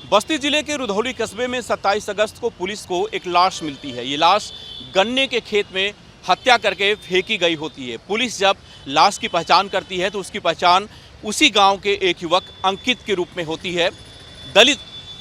बस्ती जिले के रुधौली कस्बे में 27 अगस्त को पुलिस को एक लाश मिलती है। ये लाश गन्ने के खेत में हत्या करके फेंकी गई होती है। पुलिस जब लाश की पहचान करती है तो उसकी पहचान उसी गांव के एक युवक अंकित के रूप में होती है। दलित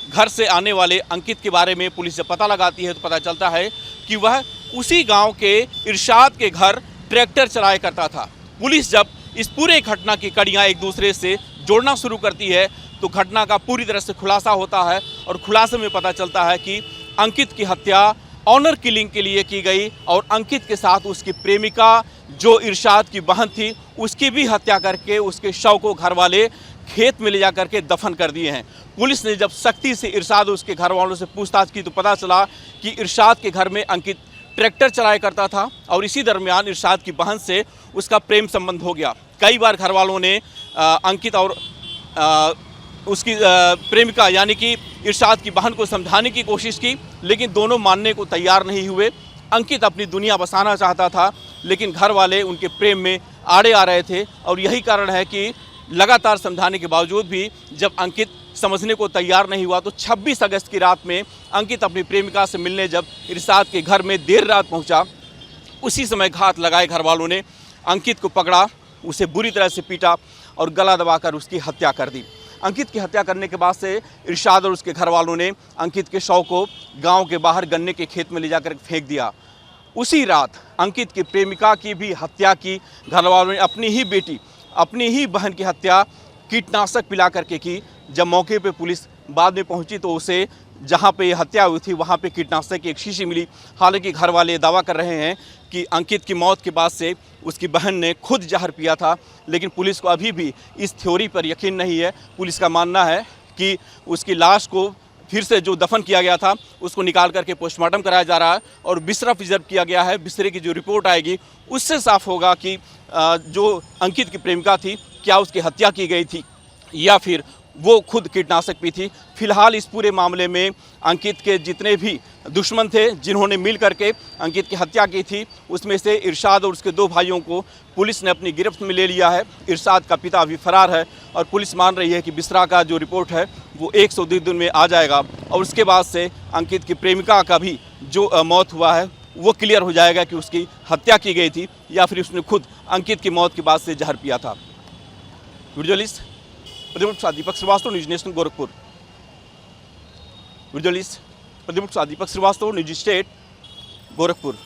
घर से आने वाले अंकित के बारे में पुलिस जब पता लगाती है तो पता चलता है कि वह उसी गांव के इरशाद के घर ट्रैक्टर चलाया करता था। पुलिस जब इस पूरे घटना की कड़ियाँ एक दूसरे से जोड़ना शुरू करती है तो घटना का पूरी तरह से खुलासा होता है और खुलासे में पता चलता है कि अंकित की हत्या ऑनर किलिंग के लिए की गई और अंकित के साथ उसकी प्रेमिका जो इरशाद की बहन थी उसकी भी हत्या करके उसके शव को घर वाले खेत में ले जा करके दफन कर दिए हैं। पुलिस ने जब सख्ती से इरशाद उसके घर वालों से पूछताछ की तो पता चला कि इरशाद के घर में अंकित ट्रैक्टर चलाया करता था और इसी दरमियान इरशाद की बहन से उसका प्रेम संबंध हो गया। कई बार घर वालों ने अंकित और उसकी प्रेमिका यानी कि इरशाद की बहन को समझाने की कोशिश की, लेकिन दोनों मानने को तैयार नहीं हुए। अंकित अपनी दुनिया बसाना चाहता था लेकिन घर वाले उनके प्रेम में आड़े आ रहे थे और यही कारण है कि लगातार समझाने के बावजूद भी जब अंकित समझने को तैयार नहीं हुआ तो 26 अगस्त की रात में अंकित अपनी प्रेमिका से मिलने जब इरशाद के घर में देर रात पहुंचा, उसी समय घात लगाए घर वालों ने अंकित को पकड़ा, उसे बुरी तरह से पीटा और गला दबाकर उसकी हत्या कर दी। अंकित की हत्या करने के बाद से इरशाद और उसके घर वालों ने अंकित के शव को गांव के बाहर गन्ने के खेत में ले जाकर फेंक दिया। उसी रात अंकित की प्रेमिका की भी हत्या की घर वालों ने। अपनी ही बेटी, अपनी ही बहन की हत्या कीटनाशक पिला करके की। जब मौके पे पुलिस बाद में पहुंची तो उसे जहां पे हत्या हुई थी वहां पे कीटनाशक की एक शीशी मिली। हालांकि घर वाले दावा कर रहे हैं कि अंकित की मौत के बाद से उसकी बहन ने खुद जहर पिया था, लेकिन पुलिस को अभी भी इस थ्योरी पर यकीन नहीं है। पुलिस का मानना है कि उसकी लाश को फिर से जो दफन किया गया था उसको निकाल करके पोस्टमार्टम कराया जा रहा है और बिस्तरा प्रिजर्व किया गया है। बिस्तरे की जो रिपोर्ट आएगी उससे साफ होगा कि जो अंकित की प्रेमिका थी क्या उसकी हत्या की गई थी या फिर वो खुद कीटनाशक पी थी। फिलहाल इस पूरे मामले में अंकित के जितने भी दुश्मन थे जिन्होंने मिल करके अंकित की हत्या की थी उसमें से इरशाद और उसके 2 भाइयों को पुलिस ने अपनी गिरफ्त में ले लिया है। इरशाद का पिता अभी फरार है और पुलिस मान रही है कि बिस्तरा का जो रिपोर्ट है वो 102 दिन में आ जाएगा और उसके बाद से अंकित की प्रेमिका का भी जो मौत हुआ है वो क्लियर हो जाएगा कि उसकी हत्या की गई थी या फिर उसने खुद अंकित की मौत के बाद से जहर पिया था। वीडियोलिस्ट प्रतिमुख दीपक श्रीवास्तव, न्यूज नेशनल, गोरखपुर। वीडियोलिस्ट प्रतिमुख दीपक श्रीवास्तव, न्यूज स्टेट, गोरखपुर।